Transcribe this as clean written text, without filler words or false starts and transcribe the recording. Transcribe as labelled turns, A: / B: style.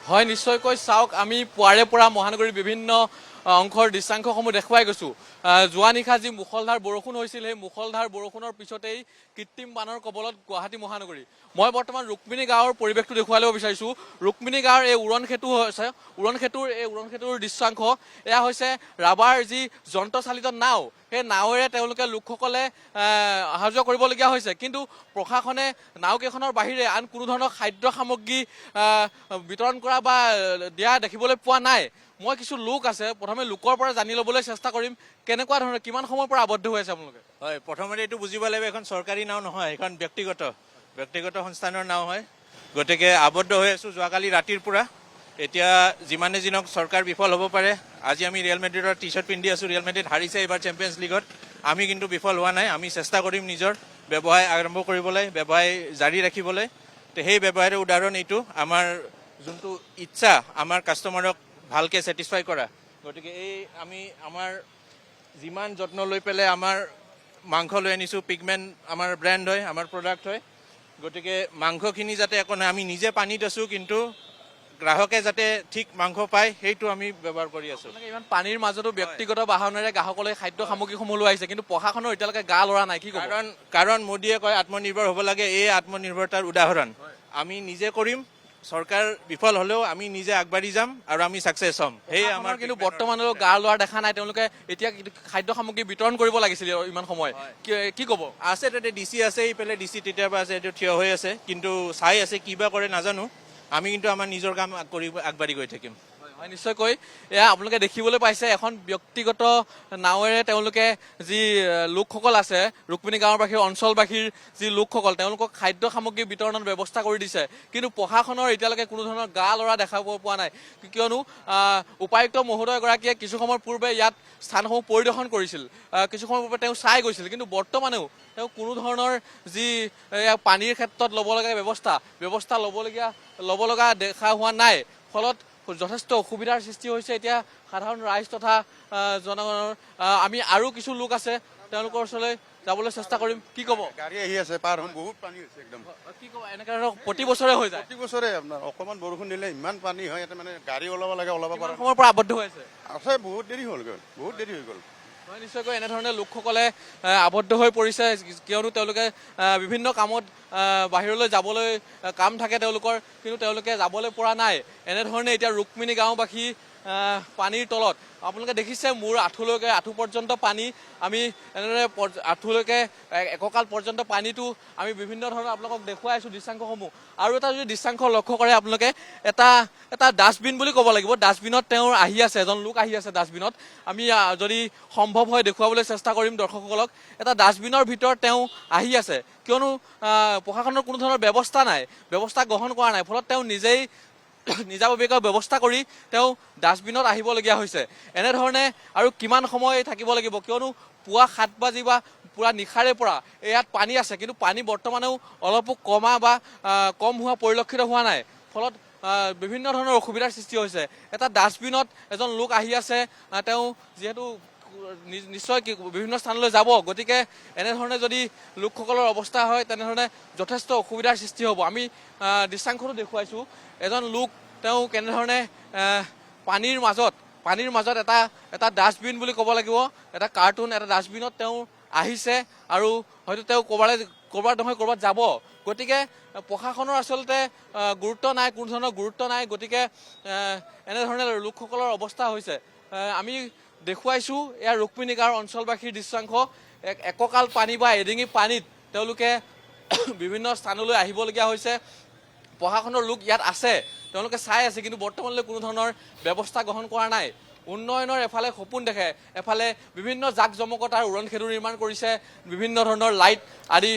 A: হয় নিশ্চয়কৈ চাওক আমি পুৱাৰে পৰা মহানগৰীৰ বিভিন্ন অংশৰ দৃশ্যাংশসমূহ দেখুৱাই গৈছোঁ। যোৱা নিশা যি মুখলধাৰ বৰষুণ হৈছিল সেই মুখলধাৰ বৰষুণৰ পিছতেই কৃত্ৰিম বানৰ কবলত গুৱাহাটী মহানগৰী। মই বৰ্তমান ৰুক্মিণী গাঁৱৰ পৰিৱেশটো দেখুৱাই ল'ব বিচাৰিছোঁ। ৰুক্মিণী গাঁৱৰ এই উৰণ সেতু হৈছে উৰণ সেতুৰ দৃশ্যাংশ। এয়া হৈছে ৰাবাৰ যি যন্ত্ৰচালিত নাও, সেই নাৱেৰে তেওঁলোকে লোকসকলে অহা যোৱা কৰিবলগীয়া হৈছে। কিন্তু প্ৰশাসনে নাওকেইখনৰ বাহিৰে আন কোনো ধৰণৰ খাদ্য সামগ্ৰী বিতৰণ কৰা বা দিয়া দেখিবলৈ পোৱা নাই। মই কিছু লোক আছে, প্ৰথমে লোকৰ পৰা জানি ল'বলৈ চেষ্টা কৰিম কেনেকুৱা ধৰণৰ কিমান সময়ৰ পৰা আবদ্ধ হৈ আছে আপোনালোকে।
B: হয়, প্ৰথমতে এইটো বুজিব লাগিব এখন চৰকাৰী নাও নহয়, এখন ব্যক্তিগত সংস্থানৰ নাও হয়। গতিকে আবদ্ধ হৈ আছোঁ যোৱাকালি ৰাতিৰ পৰা। এতিয়া যিমানে যিনক চৰকাৰ বিফল হ'ব পাৰে। আজি আমি ৰিয়েল মেড্ৰিডৰ টি চাৰ্ট পিন্ধি আছোঁ। ৰিয়েল মেড্ৰিড হাৰিছে এইবাৰ চেম্পিয়ন্ছ লীগত। আমি কিন্তু বিফল হোৱা নাই। আমি চেষ্টা কৰিম নিজৰ ব্যৱসায় আৰম্ভ কৰিবলৈ, ব্যৱসায় জাৰি ৰাখিবলৈ। তো সেই ব্যৱসায়ৰ উদাহৰণ এইটো, আমাৰ যোনটো ইচ্ছা আমাৰ কাষ্টমাৰক ভালকৈ ছেটিছফাই কৰা। গতিকে আমি আমাৰ যিমান যত্ন লৈ পেলাই আমাৰ মাংস লৈ আনিছোঁ, পিগমেণ্ট আমাৰ ব্ৰেণ্ড হয়, আমাৰ প্ৰডাক্ট হয়। গতিকে মাংসখিনি যাতে একো নাই, আমি নিজে পানীত আছোঁ, কিন্তু গ্ৰাহকে যাতে ঠিক মাংস পায় সেইটো আমি ব্যৱহাৰ কৰি আছোঁ।
A: ইমান পানীৰ মাজতো ব্যক্তিগত বাহনেৰে গ্ৰাহকলৈ খাদ্য সামগ্ৰীসমূহ লৈ আহিছে, কিন্তু প্ৰশাসনৰ এতিয়ালৈকে গা লৰা নাই। কি
B: কাৰণ মোদীয়ে কয় আত্মনিৰ্ভৰ হ'ব লাগে, এই আত্মনিৰ্ভৰতাৰ উদাহৰণ। আমি নিজে কৰিম, চৰকাৰ বিফল হ'লেও আমি নিজে আগবাঢ়ি যাম আৰু আমি ছাকচেছ হ'ম। সেই আমাৰ
A: কিন্তু বৰ্তমানলৈ গা লোৱা দেখা নাই। তেওঁলোকে এতিয়া খাদ্য সামগ্ৰী বিতৰণ কৰিব লাগিছিল ইমান সময়। কি ক'ব?
B: আছে তাতে ডিচি আছে, এইফালে ডিচি তেতিয়াৰ আছে, এইটো থিয় হৈ আছে, কিন্তু চাই আছে কিবা কৰে নাজানো। আমি কিন্তু আমাৰ নিজৰ কাম আগবাঢ়ি গৈ থাকিম।
A: হয় নিশ্চয়কৈ। এয়া আপোনালোকে দেখিবলৈ পাইছে এখন ব্যক্তিগত নাৱেৰে তেওঁলোকে যি লোকসকল আছে ৰুক্মিণী গাঁৱৰবাসীৰ অঞ্চলবাসীৰ যি লোকসকল তেওঁলোকক খাদ্য সামগ্ৰী বিতৰণৰ ব্যৱস্থা কৰি দিছে। কিন্তু প্ৰশাসনৰ এতিয়ালৈকে কোনো ধৰণৰ গা লৰা দেখা পোৱা নাই। কিয়নো উপায়ুক্ত মহোদয়গৰাকীয়ে কিছু সময়ৰ পূৰ্বে ইয়াত স্থানসমূহ পৰিদৰ্শন কৰিছিল, কিছু সময়ৰ পূৰ্বে তেওঁ চাই গৈছিল। কিন্তু বৰ্তমানেও তেওঁ কোনো ধৰণৰ যি পানীৰ ক্ষেত্ৰত ল'ব লগা ব্যৱস্থা ল'ব লগা দেখা হোৱা নাই। ফলত যথেষ্ট অসুবিধাৰ সৃষ্টি হৈছে এতিয়া সাধাৰণ ৰাইজ তথা জনগণৰ। আমি আৰু কিছু লোক আছে, তেওঁলোকৰ ওচৰলৈ যাবলৈ চেষ্টা কৰিম। কি ক'ব?
C: গাড়ী আহি আছে, পাৰ হ'ম, বহুত পানী হৈছে একদম।
A: কি ক'ব? এনেকৈ প্ৰতি বছৰে হৈ যায়?
C: প্ৰতি বছৰে আপোনাৰ অকণমান বৰষুণ দিলে ইমান পানী হয় ইয়াতে, মানে গাড়ী ওলাব লাগে, ওলাব পৰা
A: সময়ৰ পৰা আবদ্ধ হৈ
C: আছে। বহুত দেৰি হ'লগৈ, বহুত দেৰি হৈ গ'ল।
A: হয় নিশ্চয়কৈ এনেধৰণে লোকসকলে আবদ্ধ হৈ পৰিছে, কিয়নো তেওঁলোকে বিভিন্ন কামত বাহিৰলৈ যাবলৈ কাম থাকে তেওঁলোকৰ, কিন্তু তেওঁলোকে যাবলৈ পৰা নাই। এনেধৰণে এতিয়া ৰুক্মিণী গাঁওবাসী পানীৰ তলত। আপোনালোকে দেখিছে মোৰ আঁঠু পৰ্যন্ত পানী। আমি এনেদৰে আঁঠুলৈকে একঁকাল পৰ্যন্ত পানীটো আমি বিভিন্ন ধৰণৰ আপোনালোকক দেখুৱাই আছোঁ দৃশ্যাংশসমূহ। আৰু এটা যদি দৃশ্যাংশ লক্ষ্য কৰে আপোনালোকে, এটা ডাষ্টবিন বুলি ক'ব লাগিব। ডাষ্টবিনত তেওঁৰ আহি আছে, এজন লোক আহি আছে ডাষ্টবিনত। আমি যদি সম্ভৱ হয় দেখুৱাবলৈ চেষ্টা কৰিম দৰ্শকসকলক। এটা ডাষ্টবিনৰ ভিতৰত তেওঁ আহি আছে, কিয়নো প্ৰশাসনৰ কোনো ধৰণৰ ব্যৱস্থা গ্ৰহণ কৰা নাই। ফলত তেওঁ নিজাববীয়াকৈ ব্যৱস্থা কৰি তেওঁ ডাষ্টবিনত আহিবলগীয়া হৈছে। এনেধৰণে আৰু কিমান সময় থাকিব লাগিব, কিয়নো পুৱা 7 বাজি বা পুৰা নিশাৰে পৰা ইয়াত পানী আছে, কিন্তু পানী বৰ্তমানেও অলপো কম হোৱা পৰিলক্ষিত হোৱা নাই। ফলত বিভিন্ন ধৰণৰ অসুবিধাৰ সৃষ্টি হৈছে। এটা ডাষ্টবিনত এজন লোক আহি আছে, তেওঁ যিহেতু নিশ্চয় বিভিন্ন স্থানলৈ যাব, গতিকে এনেধৰণে যদি লোকসকলৰ অৱস্থা হয় তেনেধৰণে যথেষ্ট অসুবিধাৰ সৃষ্টি হ'ব। আমি দৃশ্যাংশটো দেখুৱাইছোঁ, এজন লোক তেওঁ কেনেধৰণে পানীৰ মাজত এটা ডাষ্টবিন বুলি ক'ব লাগিব, এটা কাৰ্টুন, এটা ডাষ্টবিনত তেওঁ আহিছে আৰু হয়তো তেওঁ ক'ৰবাত নহয় ক'ৰবাত যাব। গতিকে প্ৰশাসনৰ আচলতে কোনো ধৰণৰ গুৰুত্ব নাই। গতিকে এনেধৰণে লোকসকলৰ অৱস্থা হৈছে। আমি দেখুৱাইছোঁ এয়া ৰুক্মিণী গাঁৱৰ অঞ্চলবাসীৰ দৃশ্যাংশ। একঁকাল পানী বা এডিঙি পানীত তেওঁলোকে বিভিন্ন স্থানলৈ আহিবলগীয়া হৈছে। প্ৰশাসনৰ লোক ইয়াত আছে, তেওঁলোকে চাই আছে, কিন্তু বৰ্তমানলৈ কোনো ধৰণৰ ব্যৱস্থা গ্ৰহণ কৰা নাই। উন্নয়নৰ এফালে সপোন দেখে, এফালে বিভিন্ন জাক জমকতাৰ উৰণ সেতু নিৰ্মাণ কৰিছে, বিভিন্ন ধৰণৰ লাইট আদি